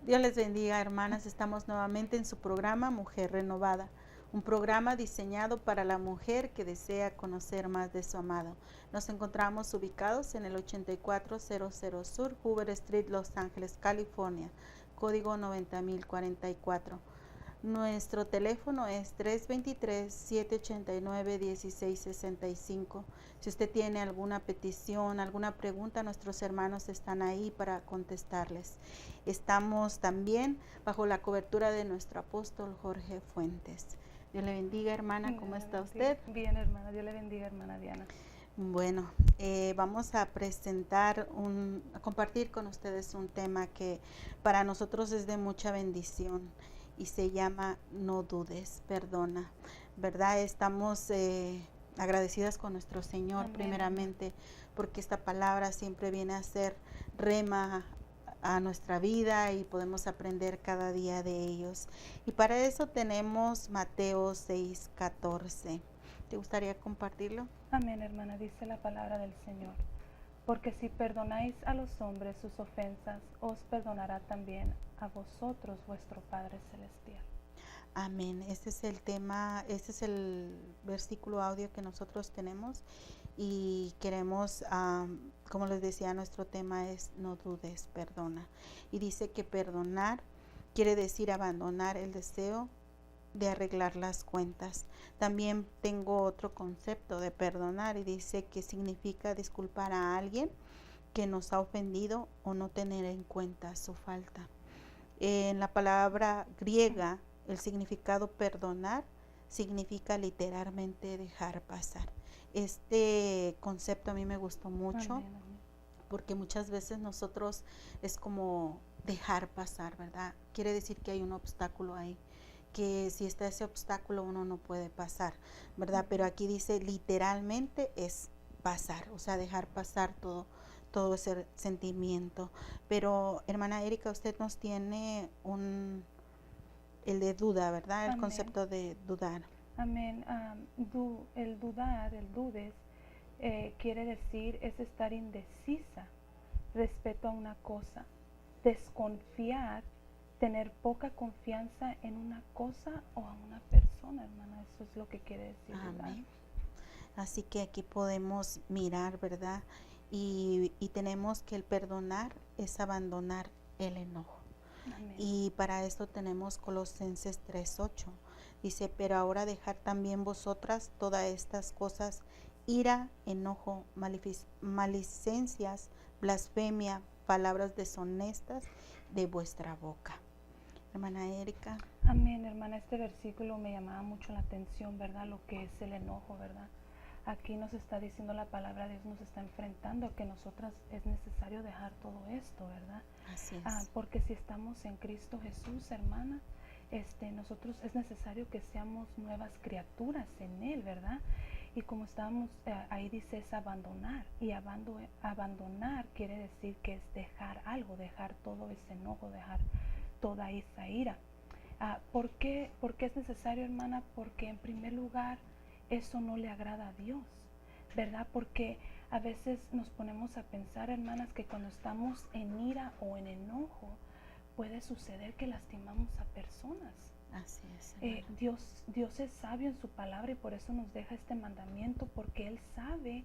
Dios les bendiga, hermanas. Estamos nuevamente en su programa Mujer Renovada, un programa diseñado para la mujer que desea conocer más de su amado. Nos encontramos ubicados en el 8400 Sur Hoover Street, Los Ángeles, California, código 90044. Nuestro teléfono es 323-789-1665. Si usted tiene alguna petición, alguna pregunta, nuestros hermanos están ahí para contestarles. Estamos también bajo la cobertura de nuestro apóstol Jorge Fuentes. Dios le bendiga, hermana. ¿Cómo está usted? Bien, hermana. Dios le bendiga, hermana Diana. Bueno, vamos a compartir con ustedes un tema que para nosotros es de mucha bendición y se llama No dudes, perdona, ¿verdad? Estamos agradecidas con nuestro Señor. Amén. Primeramente, porque esta palabra siempre viene a ser rema a nuestra vida y podemos aprender cada día de ellos. Y para eso tenemos Mateo 6:14. ¿Te gustaría compartirlo? Amén, hermana. Dice la palabra del Señor. Porque si perdonáis a los hombres sus ofensas, os perdonará también a vosotros vuestro Padre Celestial. Amén. Este es el tema, este es el versículo audio que nosotros tenemos y queremos, como les decía, nuestro tema es no dudes, perdona. Y dice que perdonar quiere decir abandonar el deseo de arreglar las cuentas. También tengo otro concepto de perdonar y dice que significa disculpar a alguien que nos ha ofendido o no tener en cuenta su falta. En la palabra griega, el significado perdonar significa literalmente dejar pasar. Este concepto a mí me gustó mucho. Amén. Porque muchas veces nosotros es como dejar pasar, ¿verdad? Quiere decir que hay un obstáculo ahí, que si está ese obstáculo uno no puede pasar, ¿verdad? Pero aquí dice literalmente es pasar, o sea, dejar pasar todo ese sentimiento. Pero hermana Erika, usted nos tiene el de duda, ¿verdad? El Amén. Concepto de dudar. Amén. El dudar, el dudes, quiere decir es estar indecisa respecto a una cosa, desconfiar, tener poca confianza en una cosa o a una persona, hermana. Eso es lo que quiere decir. Amén. Así que aquí podemos mirar, ¿verdad? Y tenemos que el perdonar es abandonar el enojo. Amén. Y para esto tenemos Colosenses 3:8. Dice, pero ahora dejad también vosotras todas estas cosas, ira, enojo, malicencias, blasfemia, palabras deshonestas de vuestra boca. Hermana Erika. Amén, hermana. Este versículo me llamaba mucho la atención, ¿verdad? Lo que es el enojo, ¿verdad? Aquí nos está diciendo la palabra de Dios, nos está enfrentando a que nosotras es necesario dejar todo esto, ¿verdad? Así es. Porque si estamos en Cristo Jesús, hermana, nosotros es necesario que seamos nuevas criaturas en Él, ¿verdad? Y como estábamos, ahí dice es abandonar, y abandonar quiere decir que es dejar algo, dejar todo ese enojo, dejar toda esa ira. ¿Por qué es necesario, hermana? Porque en primer lugar eso no le agrada a Dios, ¿verdad? Porque a veces nos ponemos a pensar, hermanas, que cuando estamos en ira o en enojo puede suceder que lastimamos a personas. Así es. Dios es sabio en su palabra y por eso nos deja este mandamiento, porque Él sabe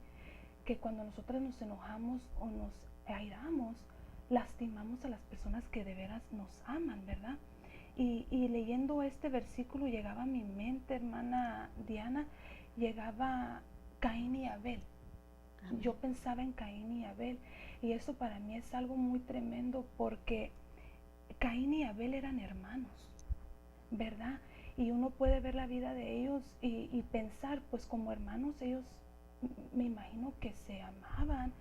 que cuando nosotros nos enojamos o nos airamos, lastimamos a las personas que de veras nos aman, ¿verdad? Y leyendo este versículo llegaba a mi mente, hermana Diana, llegaba Caín y Abel. Amén. Yo pensaba en Caín y Abel y eso para mí es algo muy tremendo porque Caín y Abel eran hermanos, ¿verdad? Y uno puede ver la vida de ellos y pensar, pues como hermanos ellos, me imagino que se amaban,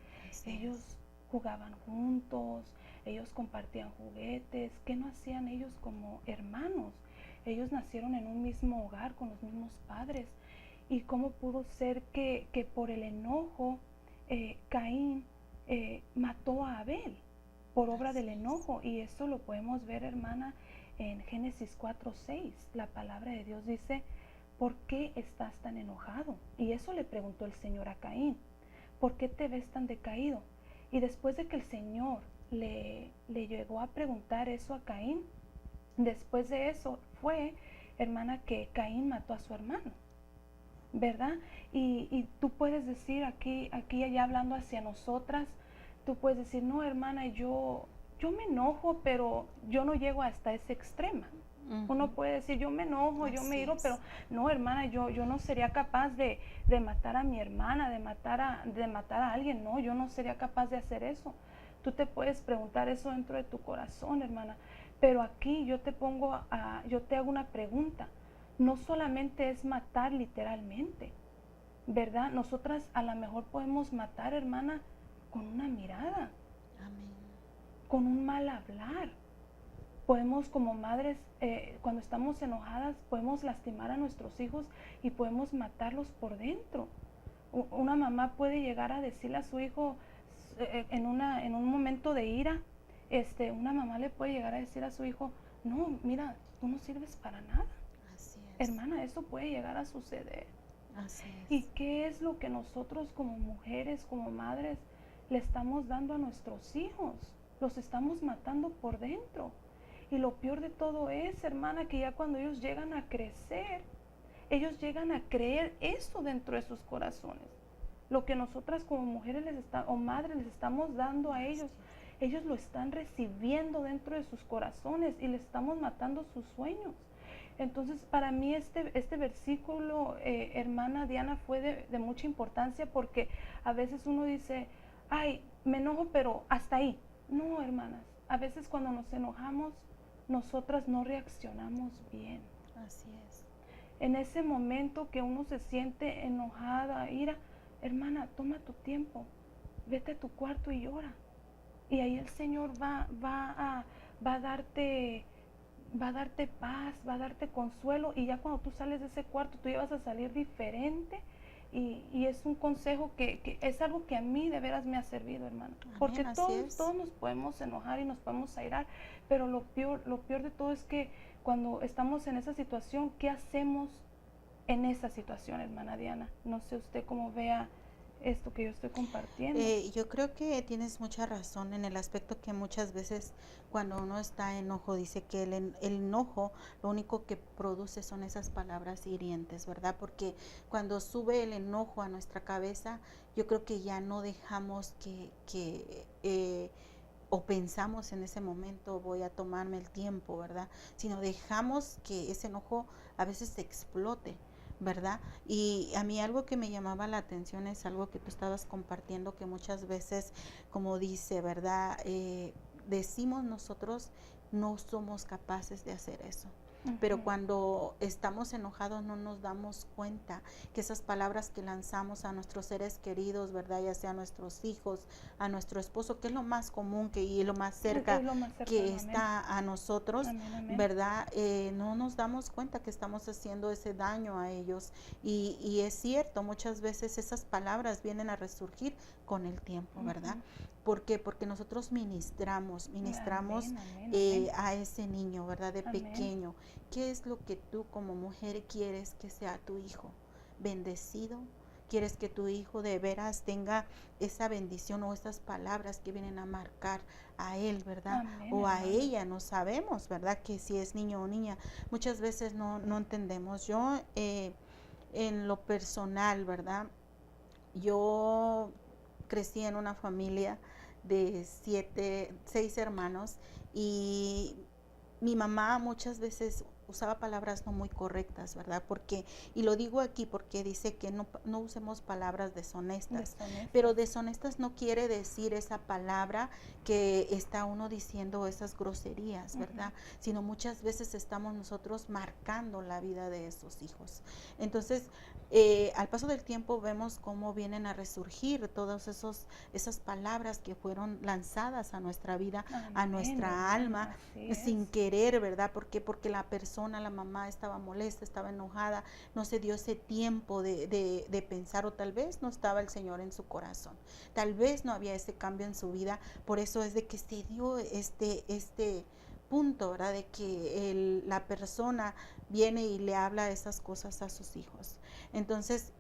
ellos jugaban juntos, ellos compartían juguetes. ¿Qué no hacían ellos como hermanos? Ellos nacieron en un mismo hogar con los mismos padres. ¿Y cómo pudo ser que por el enojo Caín mató a Abel? Por obra del enojo. Y eso lo podemos ver, hermana, en Génesis 4:6. La palabra de Dios dice, ¿por qué estás tan enojado? Y eso le preguntó el Señor a Caín. ¿Por qué te ves tan decaído? Y después de que el Señor le llegó a preguntar eso a Caín. Después de eso fue, hermana, que Caín mató a su hermano, ¿verdad? Y tú puedes decir aquí ya hablando hacia nosotras, tú puedes decir, no, hermana, yo me enojo, pero yo no llego hasta ese extremo. Uno puede decir, yo me enojo, yo me iro, pero no, hermana, yo no sería capaz de matar a mi hermana, de matar a alguien. No, yo no sería capaz de hacer eso. Tú te puedes preguntar eso dentro de tu corazón, hermana. Pero aquí yo te hago una pregunta. No solamente es matar literalmente, ¿verdad? Nosotras a lo mejor podemos matar, hermana, con una mirada. Amén. Con un mal hablar. Podemos como madres, cuando estamos enojadas, podemos lastimar a nuestros hijos y podemos matarlos por dentro. Una mamá puede llegar a decirle a su hijo en un momento de ira, una mamá le puede llegar a decir a su hijo, no, mira, tú no sirves para nada. Así es. Hermana, eso puede llegar a suceder. Así es. ¿Y qué es lo que nosotros como mujeres, como madres, le estamos dando a nuestros hijos? Los estamos matando por dentro. Y lo peor de todo es, hermana, que ya cuando ellos llegan a crecer, ellos llegan a creer eso dentro de sus corazones. Lo que nosotras como mujeres o madres les estamos dando a ellos, ellos lo están recibiendo dentro de sus corazones y les estamos matando sus sueños. Entonces, para mí este versículo, hermana Diana, fue de mucha importancia, porque a veces uno dice, ay, me enojo, pero hasta ahí. No, hermanas, a veces cuando nos enojamos, nosotras no reaccionamos bien. Así es. En ese momento que uno se siente enojada, ira, hermana, toma tu tiempo, vete a tu cuarto y llora. Y ahí el Señor va a darte paz, va a darte consuelo, y ya cuando tú sales de ese cuarto, tú ya vas a salir diferente. Y es un consejo que es algo que a mí de veras me ha servido, hermano. Amén, porque así todos nos podemos enojar y nos podemos airar, pero lo peor de todo es que cuando estamos en esa situación, ¿qué hacemos en esa situación, hermana Diana? No sé usted cómo vea esto que yo estoy compartiendo. Yo creo que tienes mucha razón en el aspecto que muchas veces cuando uno está enojo, dice que el enojo lo único que produce son esas palabras hirientes, ¿verdad? Porque cuando sube el enojo a nuestra cabeza, yo creo que ya no dejamos o pensamos en ese momento voy a tomarme el tiempo, ¿verdad? Sino dejamos que ese enojo a veces explote, ¿verdad? Y a mí algo que me llamaba la atención es algo que tú estabas compartiendo, que muchas veces, como dice, ¿verdad? Decimos nosotros no somos capaces de hacer eso. Pero cuando estamos enojados no nos damos cuenta que esas palabras que lanzamos a nuestros seres queridos, ¿verdad? Ya sea a nuestros hijos, a nuestro esposo, que es lo más común y lo más cerca que está a nosotros, amén. ¿Verdad? No nos damos cuenta que estamos haciendo ese daño a ellos. Y es cierto, muchas veces esas palabras vienen a resurgir con el tiempo, ¿verdad? ¿Por qué? Porque nosotros ministramos a ese niño, ¿verdad? De pequeño. ¿Qué es lo que tú como mujer quieres que sea tu hijo? ¿Bendecido? ¿Quieres que tu hijo de veras tenga esa bendición o esas palabras que vienen a marcar a él, ¿verdad? O a ella, no sabemos, ¿verdad? Que si es niño o niña. Muchas veces no entendemos. Yo, en lo personal, ¿verdad? Yo crecí en una familia de 6 hermanos y mi mamá muchas veces usaba palabras no muy correctas, ¿verdad? Y lo digo aquí porque dice que no usemos palabras deshonestas. Pero deshonestas no quiere decir esa palabra que está uno diciendo esas groserías, ¿verdad? Sino muchas veces estamos nosotros marcando la vida de esos hijos. Entonces, al paso del tiempo vemos cómo vienen a resurgir todas esas palabras que fueron lanzadas a nuestra vida, a nuestra alma, sin querer, ¿verdad? ¿Por qué? Porque la mamá estaba molesta, estaba enojada, no se dio ese tiempo de pensar, o tal vez no estaba el Señor en su corazón, tal vez no había ese cambio en su vida. Por eso es de que se dio este punto, ¿verdad? De que la persona viene y le habla esas cosas a sus hijos. Entonces,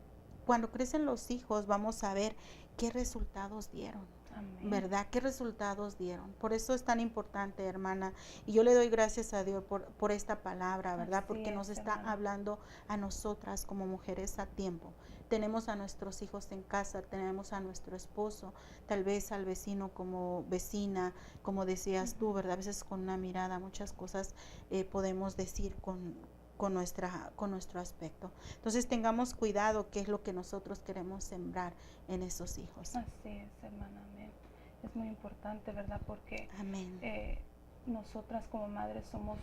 cuando crecen los hijos, vamos a ver qué resultados dieron. Amén. ¿Verdad? ¿Qué resultados dieron? Por eso es tan importante, hermana. Y yo le doy gracias a Dios por esta palabra, ¿verdad? Así Porque nos es, está hermana. hablando a nosotras como mujeres a tiempo. Tenemos a nuestros hijos en casa, tenemos a nuestro esposo, tal vez al vecino como vecina, como decías tú, Ujú. ¿verdad? A veces con una mirada, muchas cosas podemos decir con nuestro aspecto. Entonces tengamos cuidado qué es lo que nosotros queremos sembrar en esos hijos. Así es, hermana. Amén. Es muy importante, ¿verdad? Porque Amén. eh, nosotras como madres somos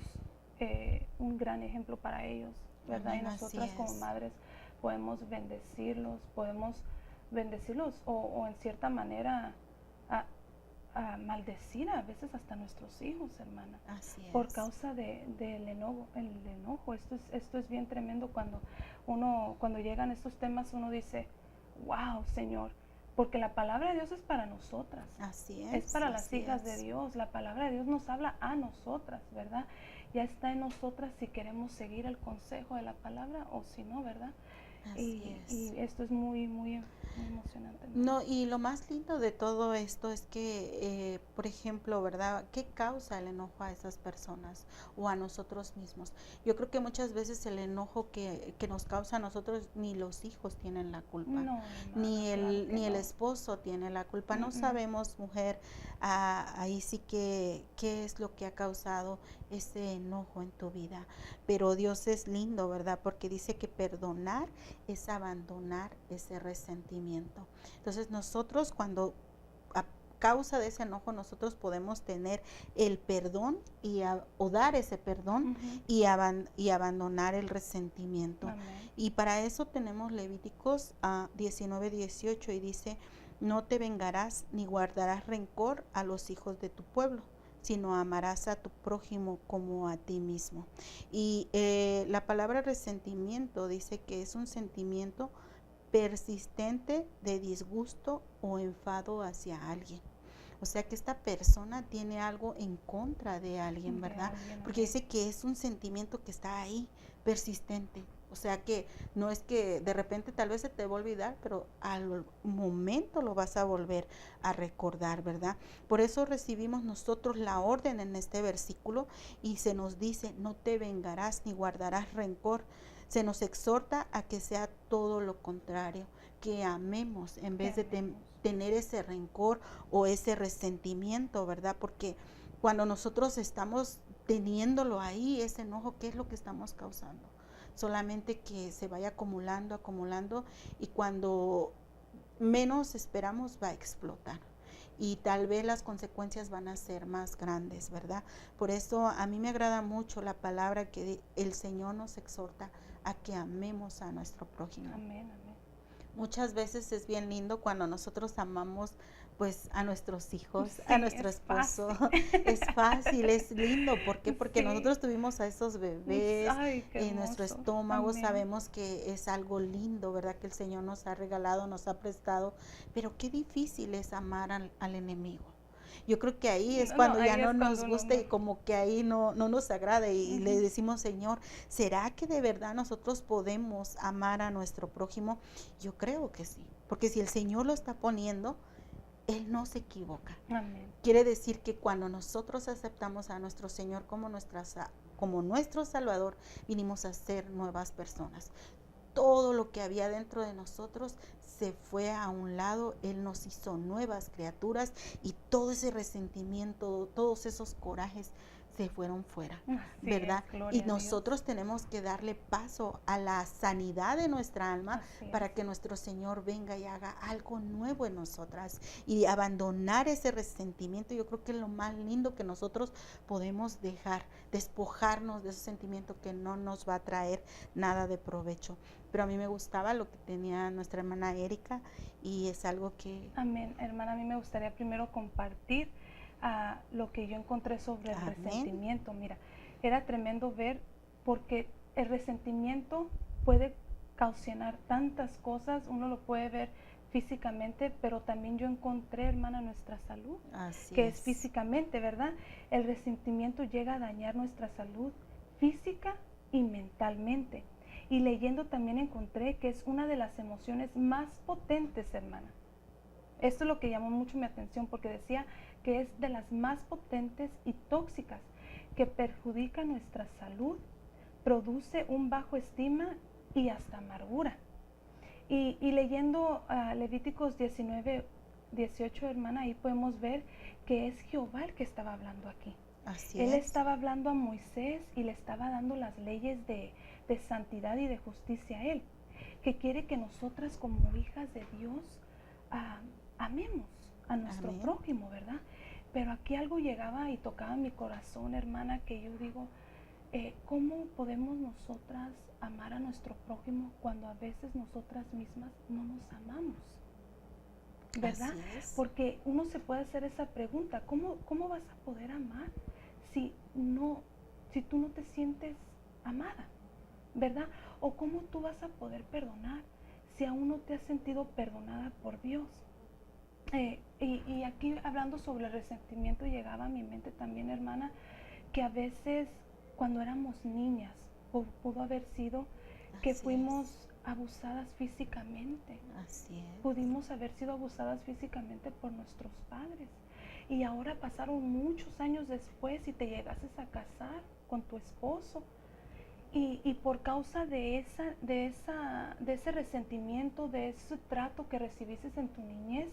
un gran ejemplo para ellos, ¿verdad? Y Amén, así nosotras como es. madres podemos bendecirlos o en cierta manera a, a maldecir a veces hasta nuestros hijos, hermana, Así por es. causa del enojo, el enojo. Esto es bien tremendo cuando llegan estos temas uno dice, wow, Señor, porque la palabra de Dios es para nosotras, Así es es, para las así hijas de es. Dios. La palabra de Dios nos habla a nosotras, ¿verdad? Ya está en nosotras si queremos seguir el consejo de la palabra o si no, ¿verdad? Así es. Y esto es muy emocionante, hermana. No, y lo más lindo de todo esto es que, por ejemplo, ¿verdad? ¿Qué causa el enojo a esas personas o a nosotros mismos? Yo creo que muchas veces el enojo que nos causa a nosotros, ni los hijos tienen la culpa, No, hermana, claro que ni el no. esposo tiene la culpa. Mm, No mm. sabemos, mujer, ahí sí que qué es lo que ha causado ese enojo en tu vida. Pero Dios es lindo, ¿verdad? Porque dice que perdonar es abandonar ese resentimiento. Entonces nosotros cuando a causa de ese enojo nosotros podemos tener el perdón o dar ese perdón Ujú. y abandonar el resentimiento. Amén. Y para eso tenemos Levíticos 19:18 y dice, no te vengarás ni guardarás rencor a los hijos de tu pueblo, sino amarás a tu prójimo como a ti mismo. Y la palabra resentimiento dice que es un sentimiento persistente de disgusto o enfado hacia alguien. O sea que esta persona tiene algo en contra de alguien, De ¿verdad? alguien, Porque amén. dice que es un sentimiento que está ahí, persistente. O sea que no es que de repente tal vez se te va a olvidar, pero al momento lo vas a volver a recordar, ¿verdad? Por eso recibimos nosotros la orden en este versículo y se nos dice, no te vengarás ni guardarás rencor. Se nos exhorta a que sea todo lo contrario, que amemos en Que vez de amemos. tener ese rencor o ese resentimiento, ¿verdad? Porque cuando nosotros estamos teniéndolo ahí, ese enojo, ¿qué es lo que estamos causando? Solamente que se vaya acumulando, acumulando y cuando menos esperamos va a explotar y tal vez las consecuencias van a ser más grandes, ¿verdad? Por eso a mí me agrada mucho la palabra que el Señor nos exhorta a que amemos a nuestro prójimo. Amén, amén. Muchas veces es bien lindo cuando nosotros amamos pues a nuestros hijos, a Sí, nuestro es esposo. fácil. Es fácil, es lindo. ¿Por qué? Porque Sí. nosotros tuvimos a esos bebés Ay, qué en nuestro hermoso. estómago, Amén. sabemos que es algo lindo, ¿verdad? Que el Señor nos ha regalado, nos ha prestado, pero qué difícil es amar al enemigo. Yo creo que ahí es No, no, cuando ya ahí no es nos cuando uno gusta no. y como que ahí no nos agrada y le Ujú. decimos, Señor, ¿será que de verdad nosotros podemos amar a nuestro prójimo? Yo creo que sí, porque si el Señor lo está poniendo, Él no se equivoca. Amén. Quiere decir que cuando nosotros aceptamos a nuestro Señor como nuestro Salvador, vinimos a ser nuevas personas. Todo lo que había dentro de nosotros se fue a un lado, Él nos hizo nuevas criaturas y todo ese resentimiento, todos esos corajes se fueron fuera, Así es, ¿verdad? Y gloria a Dios. nosotros tenemos que darle paso a la sanidad de nuestra alma Así es. para que nuestro Señor venga y haga algo nuevo en nosotras y abandonar ese resentimiento. Yo creo que es lo más lindo que nosotros podemos dejar, despojarnos de ese sentimiento que no nos va a traer nada de provecho. Pero a mí me gustaba lo que tenía nuestra hermana Erika y es algo que... Amén. Hermana, a mí me gustaría primero compartir lo que yo encontré sobre el Amén. resentimiento. Mira, era tremendo ver porque el resentimiento puede causar tantas cosas, uno lo puede ver físicamente, pero también yo encontré, hermana, nuestra salud, Así que es es. físicamente, ¿verdad? El resentimiento llega a dañar nuestra salud física y mentalmente. Y leyendo también encontré que es una de las emociones más potentes, hermana. Esto es lo que llamó mucho mi atención porque decía que es de las más potentes y tóxicas, que perjudica nuestra salud, produce un bajo estima y hasta amargura. Y leyendo Levíticos 19, 18, hermana, ahí podemos ver que es Jehová el que estaba hablando aquí. Así Él es. estaba hablando a Moisés y le estaba dando las leyes de santidad y de justicia a él, que quiere que nosotras como hijas de Dios amemos a nuestro Amén. prójimo, ¿verdad? Pero aquí algo llegaba y tocaba mi corazón, hermana, que yo digo, ¿cómo podemos nosotras amar a nuestro prójimo cuando a veces nosotras mismas no nos amamos? ¿Verdad? Así es. Porque uno se puede hacer esa pregunta, ¿cómo vas a poder amar si tú no te sientes amada? ¿Verdad? O cómo tú vas a poder perdonar si aún no te has sentido perdonada por Dios. Y aquí hablando sobre el resentimiento llegaba a mi mente también, hermana, que a veces cuando éramos niñas pudo haber sido que Así fuimos es. abusadas físicamente. Así es. Pudimos haber sido abusadas físicamente por nuestros padres. Y ahora pasaron muchos años después y te llegases a casar con tu esposo. Y por causa de ese resentimiento, de ese trato que recibiste en tu niñez,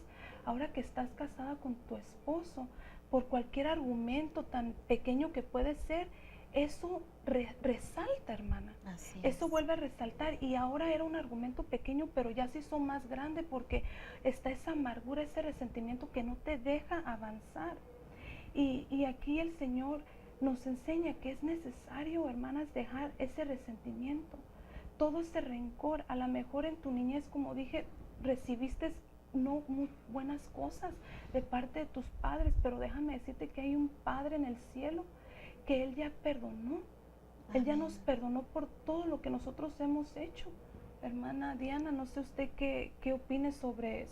ahora que estás casada con tu esposo, por cualquier argumento tan pequeño que puede ser, eso resalta, hermana. Así Eso es. vuelve a resaltar y ahora era un argumento pequeño, pero ya se hizo más grande porque está esa amargura, ese resentimiento que no te deja avanzar. Y aquí el Señor nos enseña que es necesario, hermanas, dejar ese resentimiento, todo ese rencor. A lo mejor en tu niñez, como dije, recibiste no muy buenas cosas de parte de tus padres, pero déjame decirte que hay un Padre en el cielo que Él ya perdonó. Él ya nos Amén. perdonó por todo lo que nosotros hemos hecho. Hermana Diana, no sé usted qué opine sobre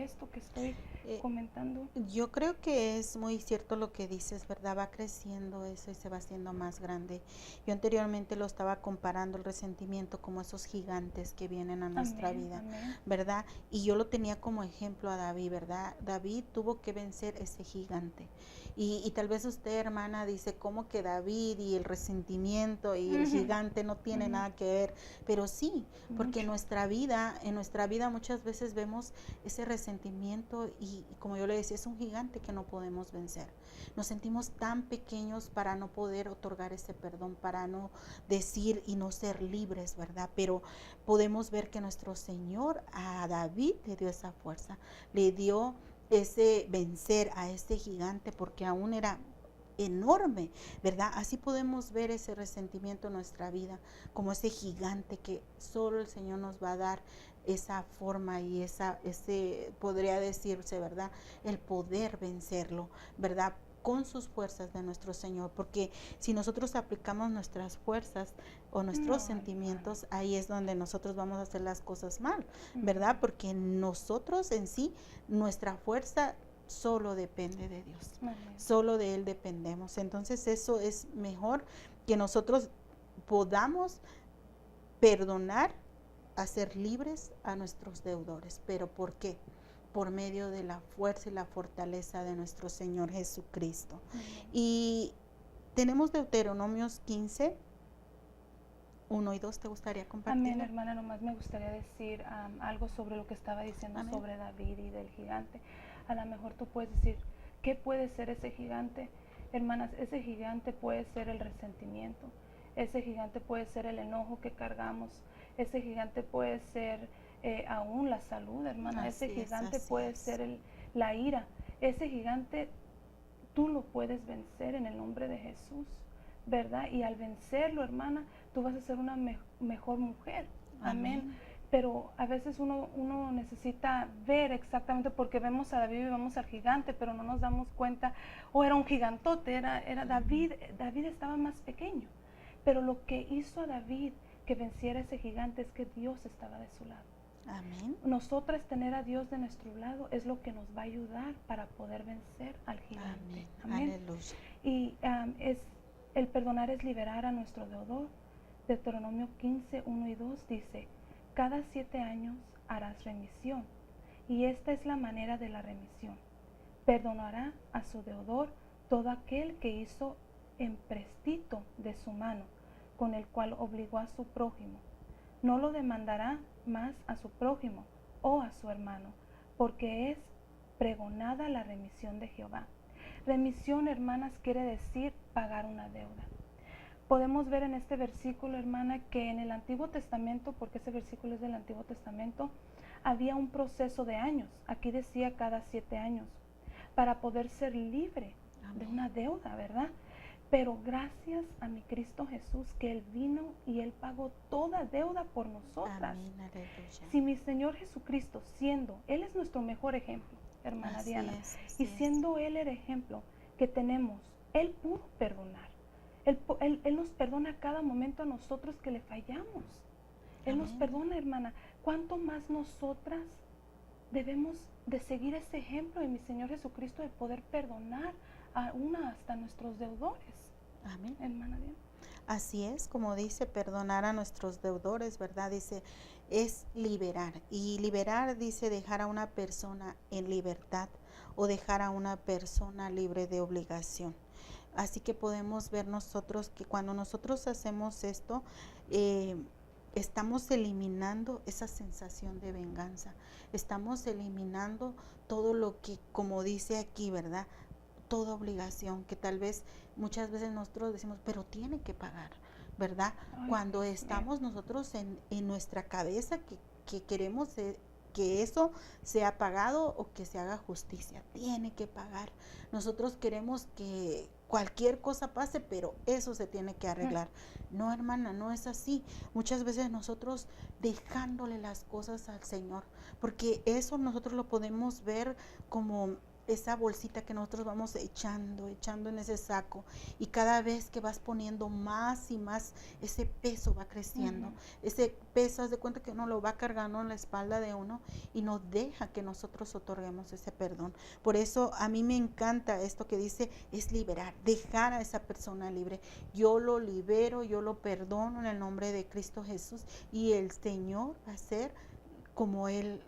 esto que estoy Eh, comentando. Yo creo que es muy cierto lo que dices, ¿verdad? Va creciendo eso y se va haciendo más grande. Yo anteriormente lo estaba comparando el resentimiento como esos gigantes que vienen a nuestra Amén, vida, amén. ¿verdad? Y yo lo tenía como ejemplo a David, ¿verdad? David tuvo que vencer ese gigante. Y tal vez usted, hermana, dice, ¿cómo que David y el resentimiento y el Ujú, gigante no tienen ujú. nada que ver? Pero sí, porque Mucho. en nuestra vida muchas veces vemos ese resentimiento y como yo le decía, es un gigante que no podemos vencer. Nos sentimos tan pequeños para no poder otorgar ese perdón, para no decir y no ser libres, ¿verdad? Pero podemos ver que nuestro Señor a David le dio esa fuerza, le dio ese vencer a ese gigante porque aún era enorme, ¿verdad? Así podemos ver ese resentimiento en nuestra vida, como ese gigante que solo el Señor nos va a dar esa forma y ese podría decirse, ¿verdad? El poder vencerlo, ¿verdad? Con sus fuerzas de nuestro Señor, porque si nosotros aplicamos nuestras fuerzas o nuestros No, hermana. sentimientos, ahí es donde nosotros vamos a hacer las cosas mal, ¿verdad? Ujú. Porque nosotros en sí, nuestra fuerza solo depende de Dios, Amén. solo de Él dependemos. Entonces eso es mejor que nosotros podamos perdonar, hacer libres a nuestros deudores. ¿Pero por qué? Por medio de la fuerza y la fortaleza de nuestro Señor Jesucristo. Amén. Y tenemos Deuteronomios 15, 1 y 2. ¿Te gustaría Amén, compartirlo? hermana. Nomás me gustaría decir algo sobre lo que estaba diciendo Amén. sobre David y del gigante. A lo mejor tú puedes decir, ¿qué puede ser ese gigante? Hermanas, ese gigante puede ser el resentimiento. Ese gigante puede ser el enojo que cargamos. Ese gigante puede ser aún la salud, hermana. Ese Así es, gigante así puede es. ser la ira. Ese gigante tú lo puedes vencer en el nombre de Jesús, ¿verdad? Y al vencerlo, hermana, tú vas a ser una mejor mujer. Amén. Amén. Pero a veces uno necesita ver exactamente, porque vemos a David y vemos al gigante, pero no nos damos cuenta, o era un gigantote, era David. David estaba más pequeño, pero lo que hizo a David que venciera ese gigante es que Dios estaba de su lado. Amén. Nosotras tener a Dios de nuestro lado es lo que nos va a ayudar para poder vencer al gigante. Amén. Amén. Aleluya. Y el perdonar es liberar a nuestro deudor. Deuteronomio 15, 1 y 2 dice, cada 7 años harás remisión Y esta es la manera de la remisión. Perdonará a su deudor todo aquel que hizo empréstito de su mano, con el cual obligó a su prójimo. No lo demandará más a su prójimo o a su hermano, porque es pregonada la remisión de Jehová. Remisión, hermanas, quiere decir pagar una deuda. Podemos ver en este versículo, hermana, que en el Antiguo Testamento, porque ese versículo es del Antiguo Testamento, había un proceso de años. Aquí decía cada 7 años, para poder ser libre de una deuda, ¿verdad? Pero gracias a mi Cristo Jesús, que Él vino y Él pagó toda deuda por nosotras. Amén, aleluya. Si mi Señor Jesucristo, Él es nuestro mejor ejemplo, hermana Así Diana, es, y así es. siendo Él el ejemplo que tenemos, Él pudo perdonar. Él nos perdona a cada momento a nosotros que le fallamos. Él nos Amén. perdona, hermana. ¿Cuánto más nosotras debemos de seguir ese ejemplo de mi Señor Jesucristo de poder perdonar hasta nuestros deudores? Amén. Hermana Diana. Así es, como dice, perdonar a nuestros deudores, ¿verdad? Dice, es liberar. Y liberar dice dejar a una persona en libertad o dejar a una persona libre de obligación. Así que podemos ver nosotros que cuando nosotros hacemos esto, estamos eliminando esa sensación de venganza. Estamos eliminando todo lo que, como dice aquí, ¿verdad? Toda obligación que tal vez muchas veces nosotros decimos, pero tiene que pagar, ¿verdad? Ay, Cuando estamos nosotros en nuestra cabeza que queremos que eso sea pagado o que se haga justicia, tiene que pagar. Nosotros queremos que cualquier cosa pase, pero eso se tiene que arreglar. No, hermana, no es así. Muchas veces nosotros dejándole las cosas al Señor, porque eso nosotros lo podemos ver como esa bolsita que nosotros vamos echando en ese saco, y cada vez que vas poniendo más y más, ese peso va creciendo. Ese peso, haz de cuenta que uno lo va cargando en la espalda de uno y no deja que nosotros otorguemos ese perdón. Por eso a mí me encanta esto que dice, es liberar, dejar a esa persona libre. Yo lo libero, yo lo perdono en el nombre de Cristo Jesús, y el Señor va a ser como Él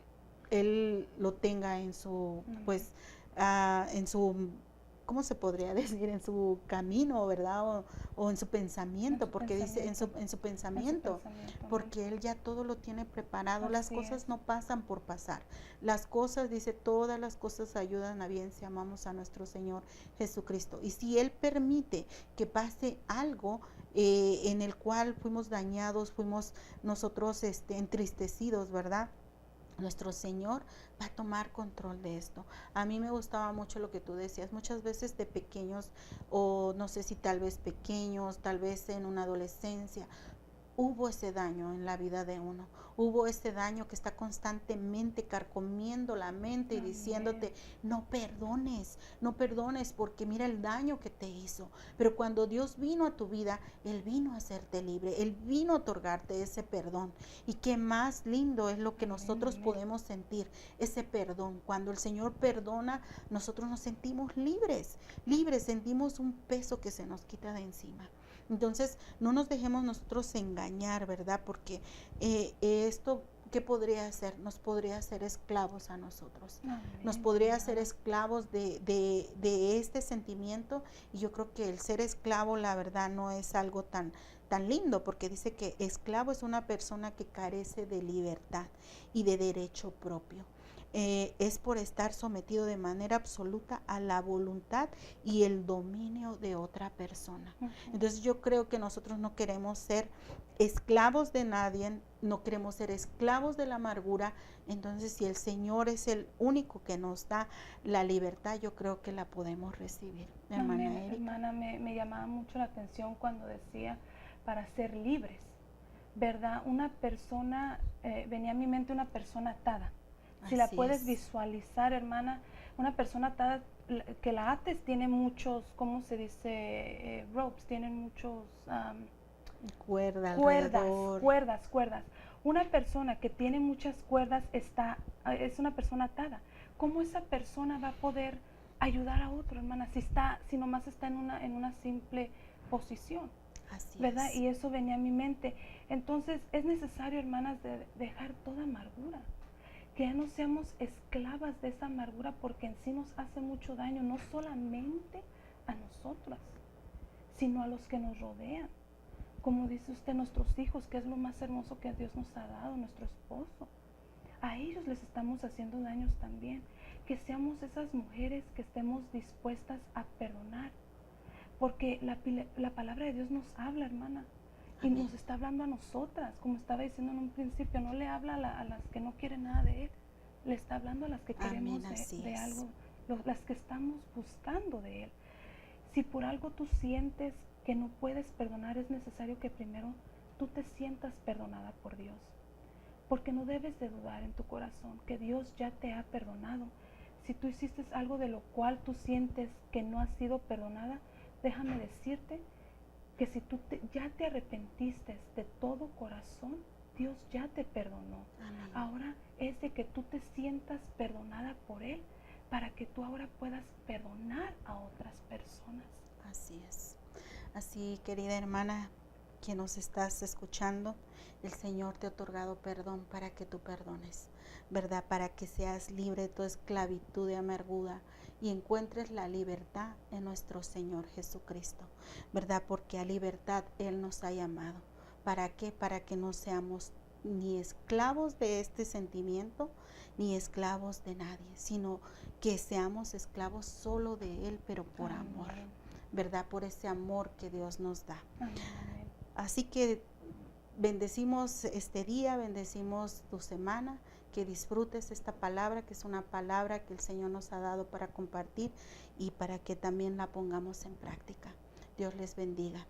lo tenga en su, pues, en su, ¿cómo se podría decir? En su camino, ¿verdad? O en su pensamiento, porque dice en su pensamiento, porque Él ya todo lo tiene preparado. Las cosas no pasan por pasar. Las cosas, dice, todas las cosas ayudan a bien si amamos a nuestro Señor Jesucristo. Y si Él permite que pase algo en el cual fuimos dañados, fuimos nosotros entristecidos, ¿verdad? Nuestro Señor va a tomar control de esto. A mí me gustaba mucho lo que tú decías, muchas veces de pequeños, o no sé si tal vez pequeños, tal vez en una adolescencia, hubo ese daño en la vida de uno, hubo ese daño que está constantemente carcomiendo la mente y diciéndote, no perdones, no perdones, porque mira el daño que te hizo. Pero cuando Dios vino a tu vida, Él vino a hacerte libre, Él vino a otorgarte ese perdón. Y qué más lindo es lo que nosotros podemos sentir, ese perdón. Cuando el Señor perdona, nosotros nos sentimos libres, sentimos un peso que se nos quita de encima. Entonces, no nos dejemos nosotros engañar, ¿verdad? Porque esto, ¿qué podría hacer? Nos podría hacer esclavos a nosotros. Nos podría hacer esclavos de este sentimiento. Y yo creo que el ser esclavo, la verdad, no es algo tan lindo, porque dice que esclavo es una persona que carece de libertad y de derecho propio. Es por estar sometido de manera absoluta a la voluntad y el dominio de otra persona. Entonces yo creo que nosotros no queremos ser esclavos de nadie, no queremos ser esclavos de la amargura. Entonces si el Señor es el único que nos da la libertad, yo creo que la podemos recibir. Hermana Erika. Hermana, me llamaba mucho la atención cuando decía para ser libres, ¿verdad? Una persona, venía a mi mente una persona atada. Si la puedes visualizar, hermana, una persona atada, que la ates tiene muchos, ¿cómo se dice? Ropes, tienen muchos... cuerdas. Una persona que tiene muchas cuerdas es una persona atada. ¿Cómo esa persona va a poder ayudar a otro, hermana, si nomás está en una simple posición? Así ¿verdad? es. Y eso venía a mi mente. Entonces es necesario, hermanas, de dejar toda amargura. que ya no seamos esclavas de esa amargura, porque en sí nos hace mucho daño, no solamente a nosotras, sino a los que nos rodean. Como dice usted, nuestros hijos, que es lo más hermoso que Dios nos ha dado, nuestro esposo. A ellos les estamos haciendo daños también. Que seamos esas mujeres que estemos dispuestas a perdonar. Porque la palabra de Dios nos habla, hermana. Y Amén. nos está hablando a nosotras. Como estaba diciendo en un principio, no le habla a las que no quieren nada de Él. Le está hablando a las que queremos Amén, así de es. algo, las que estamos buscando de Él. Si por algo tú sientes que no puedes perdonar, es necesario que primero tú te sientas perdonada por Dios. Porque no debes de dudar en tu corazón que Dios ya te ha perdonado. Si tú hiciste algo de lo cual tú sientes que no has sido perdonada, déjame decirte que si tú ya te arrepentiste de todo corazón, Dios ya te perdonó. Amén. Ahora es de que tú te sientas perdonada por Él, para que tú ahora puedas perdonar a otras personas. Así es. Así, querida hermana, que nos estás escuchando, el Señor te ha otorgado perdón para que tú perdones, ¿verdad? Para que seas libre de tu esclavitud de amargura y encuentres la libertad en nuestro Señor Jesucristo, ¿verdad? Porque a libertad Él nos ha llamado. ¿Para qué? Para que no seamos ni esclavos de este sentimiento, ni esclavos de nadie, sino que seamos esclavos solo de Él, pero por amor, ¿verdad? Por ese amor que Dios nos da. Amén. Así que bendecimos este día, bendecimos tu semana, que disfrutes esta palabra, que es una palabra que el Señor nos ha dado para compartir y para que también la pongamos en práctica. Dios les bendiga.